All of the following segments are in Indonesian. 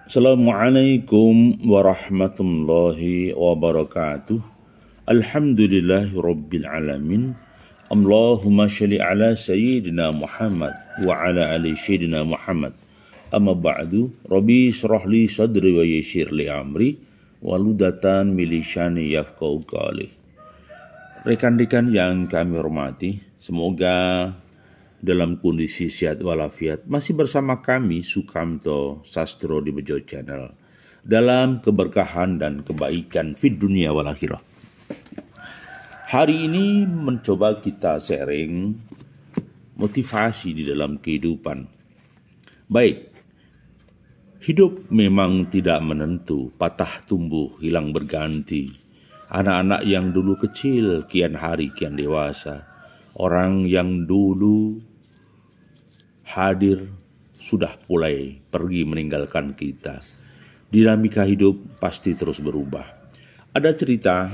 Assalamualaikum warahmatullahi wabarakatuh. Alhamdulillahi rabbil alamin. Allahumma sholli ala sayyidina Muhammad wa ala ali sayyidina Muhammad. Amma ba'du, Rabbi shrah li sadri wa yassir li amri waludatan min lisani yafqahu qawli. Rekan-rekan yang kami hormati, semoga dalam kondisi sehat walafiat masih bersama kami Sukamto Sastro di Bejo Channel dalam keberkahan dan kebaikan fid dunia wal akhirah. Hari ini mencoba kita sharing motivasi di dalam kehidupan. Baik, hidup memang tidak menentu, patah tumbuh, hilang berganti. Anak-anak yang dulu kecil, kian hari kian dewasa. Orang yang dulu hadir sudah mulai pergi meninggalkan kita. Dinamika hidup pasti terus berubah. Ada cerita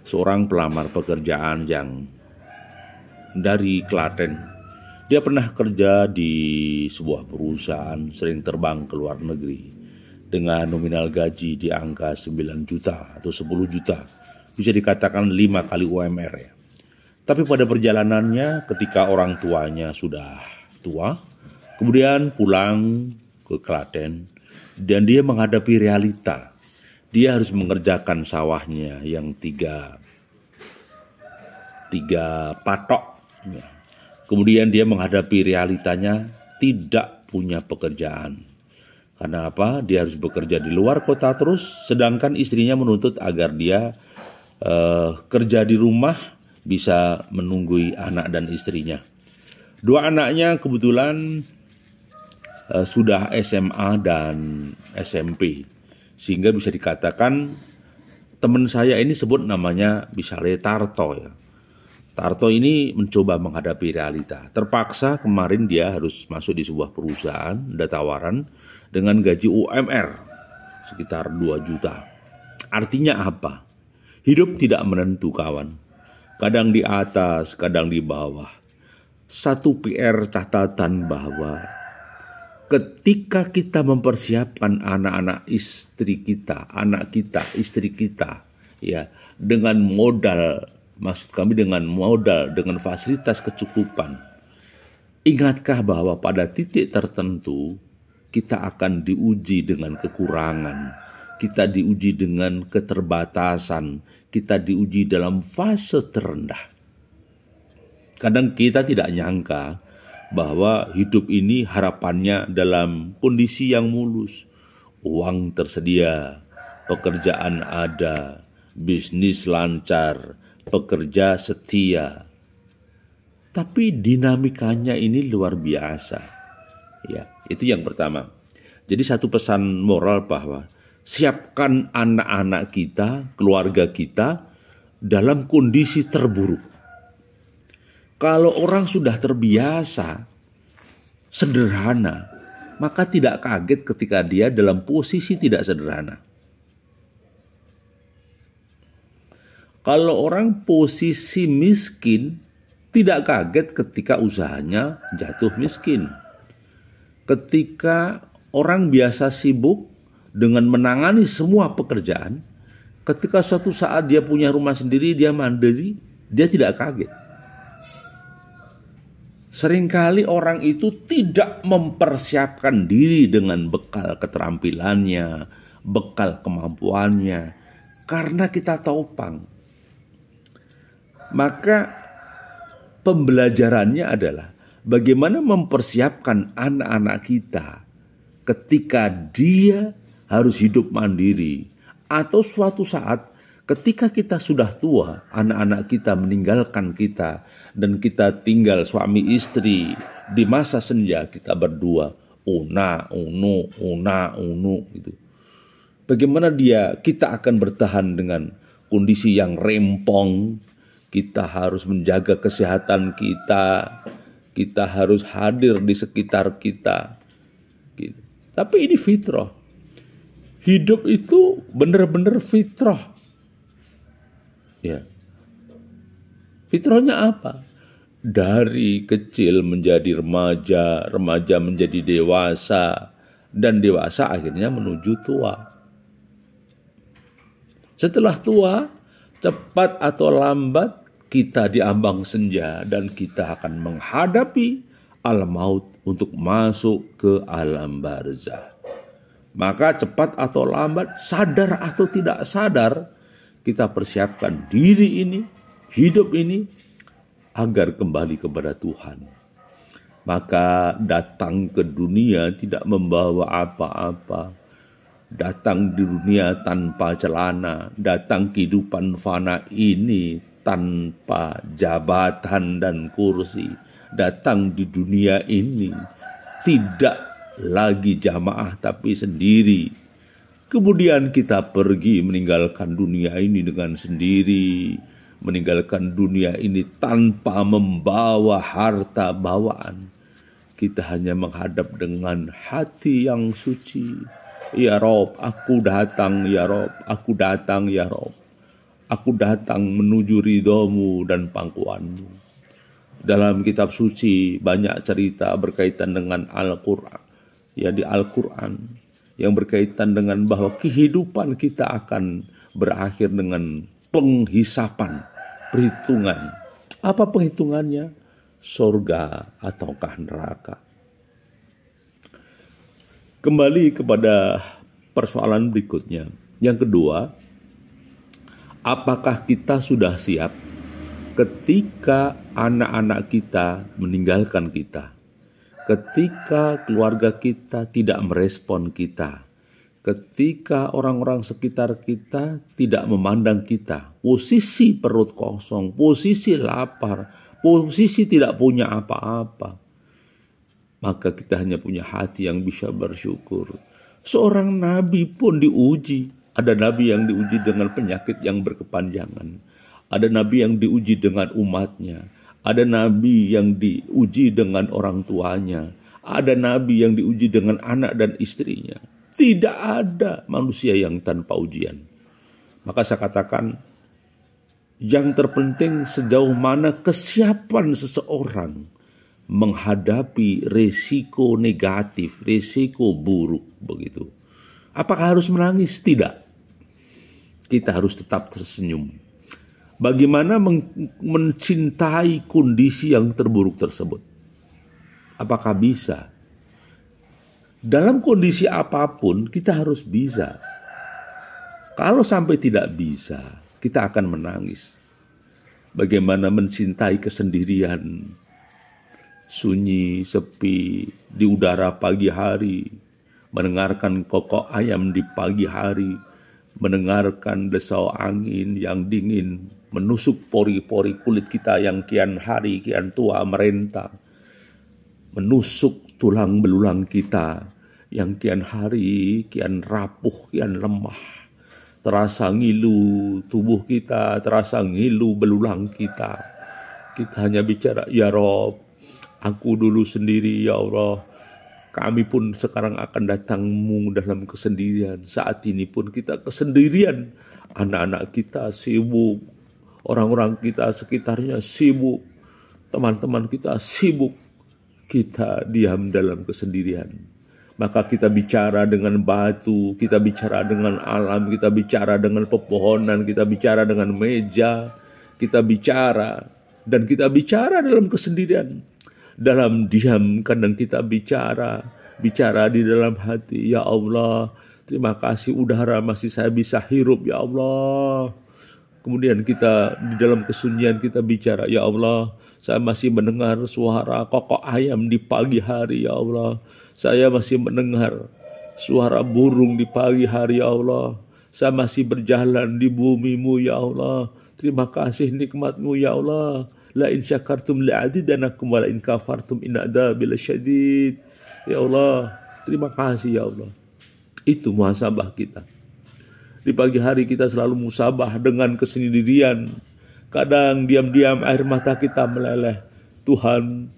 seorang pelamar pekerjaan yang dari Klaten. Dia pernah kerja di sebuah perusahaan, sering terbang ke luar negeri dengan nominal gaji di angka 9 juta atau 10 juta. Bisa dikatakan 5 kali UMR ya. Tapi pada perjalanannya ketika orang tuanya sudah tua, kemudian pulang ke Klaten dan dia menghadapi realita. Dia harus mengerjakan sawahnya yang tiga patok. Kemudian dia menghadapi realitanya tidak punya pekerjaan. Karena apa? Dia harus bekerja di luar kota terus, sedangkan istrinya menuntut agar dia kerja di rumah bisa menunggui anak dan istrinya. Dua anaknya kebetulan sudah SMA dan SMP, sehingga bisa dikatakan teman saya ini sebut namanya misalnya Tarto ya. Tarto ini mencoba menghadapi realita. Terpaksa kemarin dia harus masuk di sebuah perusahaan, ada tawaran dengan gaji UMR sekitar 2 juta. Artinya apa? Hidup tidak menentu kawan. Kadang di atas, kadang di bawah. Satu PR catatan bahwa ketika kita mempersiapkan anak-anak istri kita, anak kita, istri kita, ya, dengan modal, maksud kami dengan modal, dengan fasilitas kecukupan. Ingatkah bahwa pada titik tertentu kita akan diuji dengan kekurangan, kita diuji dengan keterbatasan, kita diuji dalam fase terendah. Kadang kita tidak nyangka bahwa hidup ini harapannya dalam kondisi yang mulus. Uang tersedia, pekerjaan ada, bisnis lancar, pekerja setia. Tapi dinamikanya ini luar biasa. Ya, itu yang pertama. Jadi satu pesan moral bahwa siapkan anak-anak kita, keluarga kita dalam kondisi terburuk. Kalau orang sudah terbiasa sederhana, maka tidak kaget ketika dia dalam posisi tidak sederhana. Kalau orang posisi miskin, tidak kaget ketika usahanya jatuh miskin. Ketika orang biasa sibuk dengan menangani semua pekerjaan, ketika suatu saat dia punya rumah sendiri, dia mandiri, dia tidak kaget. Seringkali orang itu tidak mempersiapkan diri dengan bekal keterampilannya, bekal kemampuannya, karena kita topang. Maka pembelajarannya adalah bagaimana mempersiapkan anak-anak kita ketika dia harus hidup mandiri, atau suatu saat ketika kita sudah tua, anak-anak kita meninggalkan kita, dan kita tinggal suami istri di masa senja kita berdua, una unu gitu. Bagaimana kita akan bertahan dengan kondisi yang rempong? Kita harus menjaga kesehatan kita harus hadir di sekitar kita. Gitu. Tapi ini fitrah. Hidup itu benar-benar fitrah. Ya. Fitrahnya apa? Dari kecil menjadi remaja, remaja menjadi dewasa, dan dewasa akhirnya menuju tua. Setelah tua, cepat atau lambat kita diambang senja dan kita akan menghadapi alam maut untuk masuk ke alam barzah. Maka cepat atau lambat, sadar atau tidak sadar, kita persiapkan diri ini, hidup ini, agar kembali kepada Tuhan. Maka datang ke dunia tidak membawa apa-apa. Datang di dunia tanpa celana, datang kehidupan fana ini tanpa jabatan dan kursi. Datang di dunia ini tidak lagi jamaah tapi sendiri. Kemudian kita pergi meninggalkan dunia ini dengan sendiri, meninggalkan dunia ini tanpa membawa harta bawaan. Kita hanya menghadap dengan hati yang suci. Ya Rob, aku datang ya Rob, aku datang ya Rob. Aku datang menuju ridhomu dan pangkuanmu. Dalam kitab suci banyak cerita berkaitan dengan Al-Quran. Ya di Al-Quran yang berkaitan dengan bahwa kehidupan kita akan berakhir dengan penghisapan, perhitungan. Apa penghitungannya? Surga ataukah neraka? Kembali kepada persoalan berikutnya. Yang kedua, apakah kita sudah siap ketika anak-anak kita meninggalkan kita? Ketika keluarga kita tidak merespon kita? Ketika orang-orang sekitar kita tidak memandang kita? Posisi perut kosong, posisi lapar, posisi tidak punya apa-apa. Maka kita hanya punya hati yang bisa bersyukur. Seorang nabi pun diuji. Ada nabi yang diuji dengan penyakit yang berkepanjangan. Ada nabi yang diuji dengan umatnya. Ada nabi yang diuji dengan orang tuanya. Ada nabi yang diuji dengan anak dan istrinya. Tidak ada manusia yang tanpa ujian. Maka saya katakan, yang terpenting sejauh mana kesiapan seseorang menghadapi resiko negatif, resiko buruk begitu. Apakah harus menangis? Tidak. Kita harus tetap tersenyum. Bagaimana mencintai kondisi yang terburuk tersebut? Apakah bisa? Dalam kondisi apapun kita harus bisa. Kalau sampai tidak bisa, kita akan menangis. Bagaimana mencintai kesendirian, sunyi, sepi, di udara pagi hari, mendengarkan kokok ayam di pagi hari, mendengarkan desau angin yang dingin, menusuk pori-pori kulit kita yang kian hari, kian tua merentah, menusuk tulang belulang kita yang kian hari, kian rapuh, kian lemah, terasa ngilu tubuh kita, terasa ngilu belulang kita. Kita hanya bicara, ya Rob, aku dulu sendiri ya Allah. Kami pun sekarang akan datang-Mu dalam kesendirian. Saat ini pun kita kesendirian. Anak-anak kita sibuk. Orang-orang kita sekitarnya sibuk. Teman-teman kita sibuk. Kita diam dalam kesendirian. Maka kita bicara dengan batu. Kita bicara dengan alam. Kita bicara dengan pepohonan. Kita bicara dengan meja. Kita bicara. Dan kita bicara dalam kesendirian. Dalam diam kadang kita bicara di dalam hati. Ya Allah, terima kasih udara masih saya bisa hirup ya Allah. Kemudian kita di dalam kesunyian kita bicara, ya Allah, saya masih mendengar suara kokok ayam di pagi hari ya Allah. Saya masih mendengar suara burung di pagi hari ya Allah. Saya masih berjalan di bumi-Mu ya Allah. Terima kasih nikmat-Mu ya Allah. La in syakartum la'adidanakum wa la in kafartum in adabi lasyadid. Ya Allah, terima kasih ya Allah. Itu muhasabah kita. Di pagi hari kita selalu musabah dengan kesendirian. Kadang diam-diam air mata kita meleleh. Tuhan,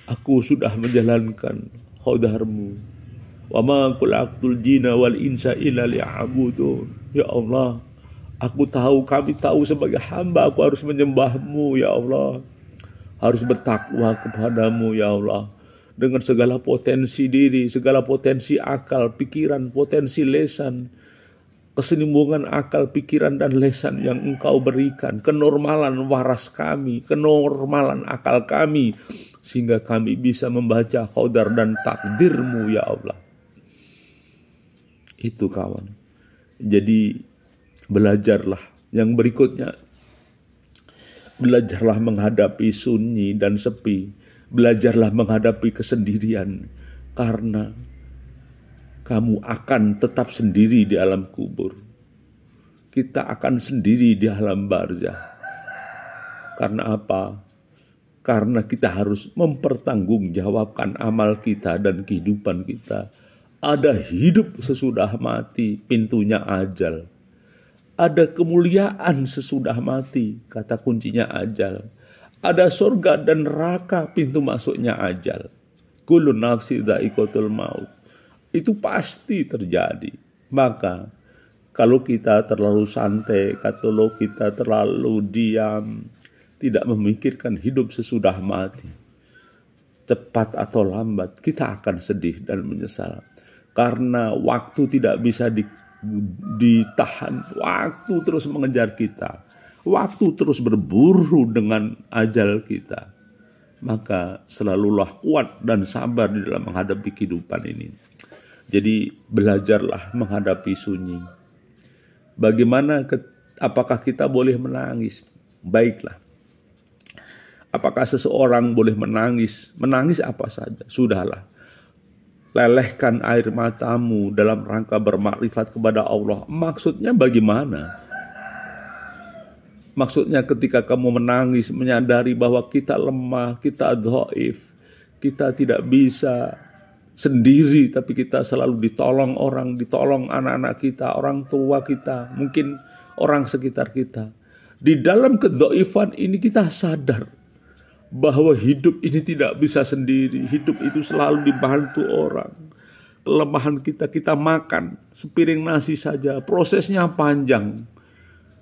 aku sudah menjalankan khodar-Mu. Wa ma khalaqtul jinna wal insa illa liya'budun. Ya Allah, aku tahu, kami tahu sebagai hamba aku harus menyembah-Mu ya Allah. Harus bertakwa kepada-Mu ya Allah. dengan segala potensi diri, segala potensi akal, pikiran, potensi lesan, keseimbangan akal, pikiran, dan lesan yang Engkau berikan, kenormalan waras kami, kenormalan akal kami, sehingga kami bisa membaca qadar dan takdir-Mu ya Allah. Itu kawan. Jadi belajarlah. Yang berikutnya, belajarlah menghadapi sunyi dan sepi. Belajarlah menghadapi kesendirian. Karena kamu akan tetap sendiri di alam kubur. Kita akan sendiri di alam barzah. Karena apa? Karena kita harus mempertanggungjawabkan amal kita dan kehidupan kita. Ada hidup sesudah mati, pintunya ajal. Ada kemuliaan sesudah mati, kata kuncinya ajal. Ada surga dan neraka, pintu masuknya ajal. Kullu nafsi dha'iqatul maut. Itu pasti terjadi. Maka kalau kita terlalu santai, kalau kita terlalu diam, tidak memikirkan hidup sesudah mati, cepat atau lambat kita akan sedih dan menyesal. Karena waktu tidak bisa ditahan, waktu terus mengejar kita, waktu terus berburu dengan ajal kita. Maka selalulah kuat dan sabar di dalam menghadapi kehidupan ini. Jadi belajarlah menghadapi sunyi. Bagaimana, apakah kita boleh menangis? Baiklah. Apakah seseorang boleh menangis? Menangis apa saja, sudahlah. Lelehkan air matamu dalam rangka bermakrifat kepada Allah. Maksudnya bagaimana? Maksudnya ketika kamu menangis, menyadari bahwa kita lemah, kita dhaif, kita tidak bisa sendiri, tapi kita selalu ditolong orang, ditolong anak-anak kita, orang tua kita, mungkin orang sekitar kita. Di dalam kedhaifan ini kita sadar bahwa hidup ini tidak bisa sendiri. Hidup itu selalu dibantu orang. Kelemahan kita makan sepiring nasi saja, prosesnya panjang.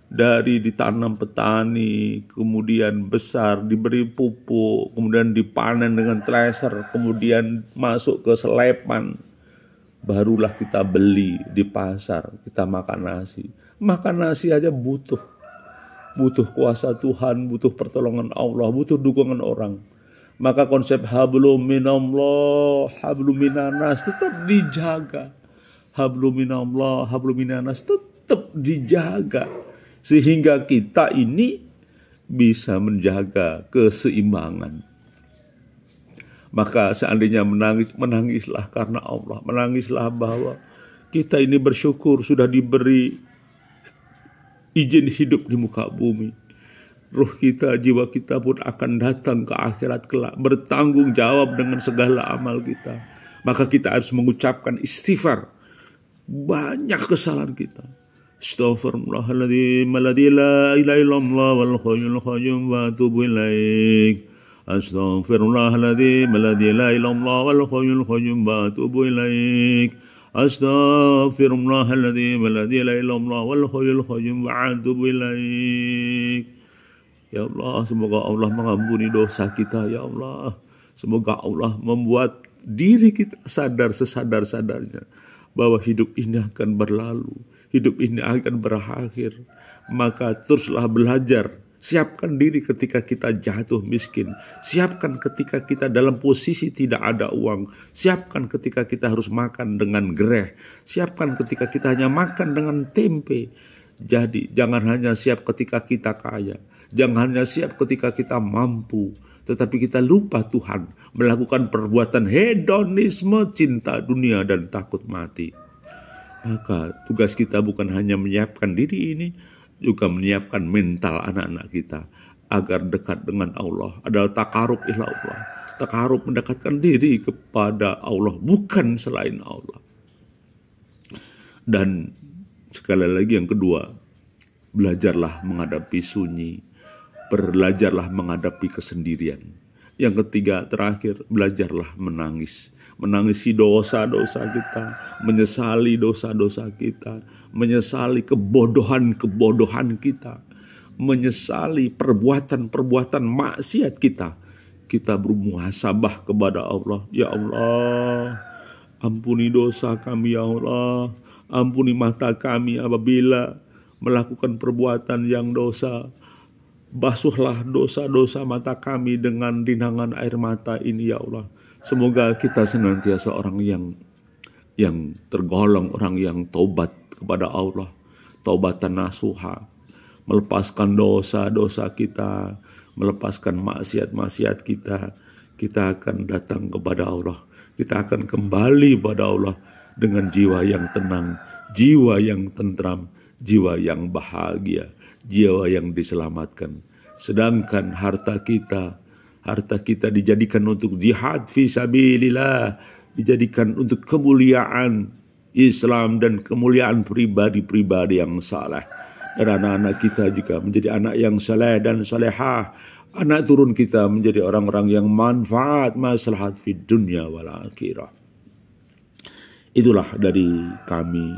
Dari ditanam petani, kemudian besar, diberi pupuk, kemudian dipanen dengan thresher, kemudian masuk ke selepan. Barulah kita beli di pasar, kita makan nasi. Makan nasi aja butuh kuasa Tuhan, butuh pertolongan Allah, butuh dukungan orang. Maka konsep hablum minallah, hablum minanas tetap dijaga. Hablum minallah, hablum minanas tetap dijaga. Sehingga kita ini bisa menjaga keseimbangan. Maka seandainya menangislah karena Allah. Menangislah bahwa kita ini bersyukur sudah diberi izin hidup di muka bumi. Ruh kita, jiwa kita pun akan datang ke akhirat kelak, bertanggung jawab dengan segala amal kita. Maka kita harus mengucapkan istighfar. Banyak kesalahan kita. Astaghfirullahaladzim, alladzi la ilaha illallah wal hayyul qayyum wa atubu ilaik. Astaghfirullahaladzim, alladzi la ilaha illallah wal hayyul qayyum wa atubu ilaik. Astaghfirullahaladzim alladzi la ilaha illallah wal hayyul qayyum wa atubu ilaik. Ya Allah, semoga Allah mengampuni dosa kita ya Allah. Semoga Allah membuat diri kita sadar sesadar-sadarnya bahwa hidup ini akan berlalu, hidup ini akan berakhir. Maka teruslah belajar. Siapkan diri ketika kita jatuh miskin. Siapkan ketika kita dalam posisi tidak ada uang. Siapkan ketika kita harus makan dengan gereh. Siapkan ketika kita hanya makan dengan tempe. Jadi jangan hanya siap ketika kita kaya. Jangan hanya siap ketika kita mampu. Tetapi kita lupa Tuhan. Melakukan perbuatan hedonisme, cinta dunia dan takut mati. Maka tugas kita bukan hanya menyiapkan diri ini, juga menyiapkan mental anak-anak kita agar dekat dengan Allah. Adalah takarub ila Allah. Takarub mendekatkan diri kepada Allah, bukan selain Allah. Dan sekali lagi yang kedua, belajarlah menghadapi sunyi. Belajarlah menghadapi kesendirian. Yang ketiga, terakhir, belajarlah menangis. Menangisi dosa-dosa kita, menyesali dosa-dosa kita, menyesali kebodohan-kebodohan kita, menyesali perbuatan-perbuatan maksiat kita. kita bermuhasabah kepada Allah. Ya Allah, ampuni dosa kami ya Allah. Ampuni mata kami apabila melakukan perbuatan yang dosa. Basuhlah dosa-dosa mata kami dengan rinangan air mata ini ya Allah. Semoga kita senantiasa orang yang tergolong orang yang taubat kepada Allah. Taubatan nasuha. Melepaskan dosa-dosa kita, melepaskan maksiat-maksiat kita. Kita akan datang kepada Allah. Kita akan kembali pada Allah dengan jiwa yang tenang, jiwa yang tentram, jiwa yang bahagia, jiwa yang diselamatkan. Sedangkan harta kita dijadikan untuk jihad fi sabilillah, dijadikan untuk kemuliaan Islam dan kemuliaan pribadi-pribadi yang saleh. Dan anak-anak kita juga menjadi anak yang saleh dan salehah. Anak turun kita menjadi orang-orang yang manfaat maslahat fi dunya wal akhirah. Itulah dari kami.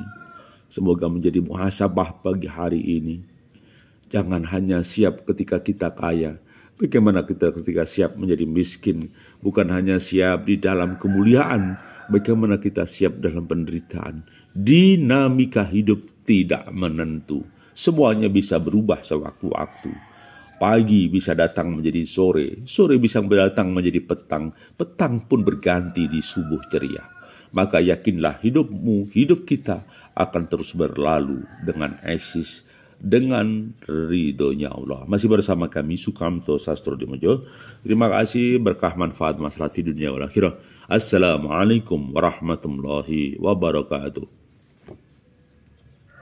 Semoga menjadi muhasabah pagi hari ini. Jangan hanya siap ketika kita kaya. Bagaimana kita ketika siap menjadi miskin. Bukan hanya siap di dalam kemuliaan. Bagaimana kita siap dalam penderitaan. Dinamika hidup tidak menentu. Semuanya bisa berubah sewaktu-waktu. Pagi bisa datang menjadi sore. Sore bisa datang menjadi petang. Petang pun berganti di subuh ceria. Maka yakinlah hidupmu, hidup kita akan terus berlalu dengan eksis, dengan ridhonya Allah. Masih bersama kami Sukamto Sastrodimojo. Terima kasih, berkah manfaat maslahat di dunia wal akhirah. Assalamualaikum warahmatullahi wabarakatuh.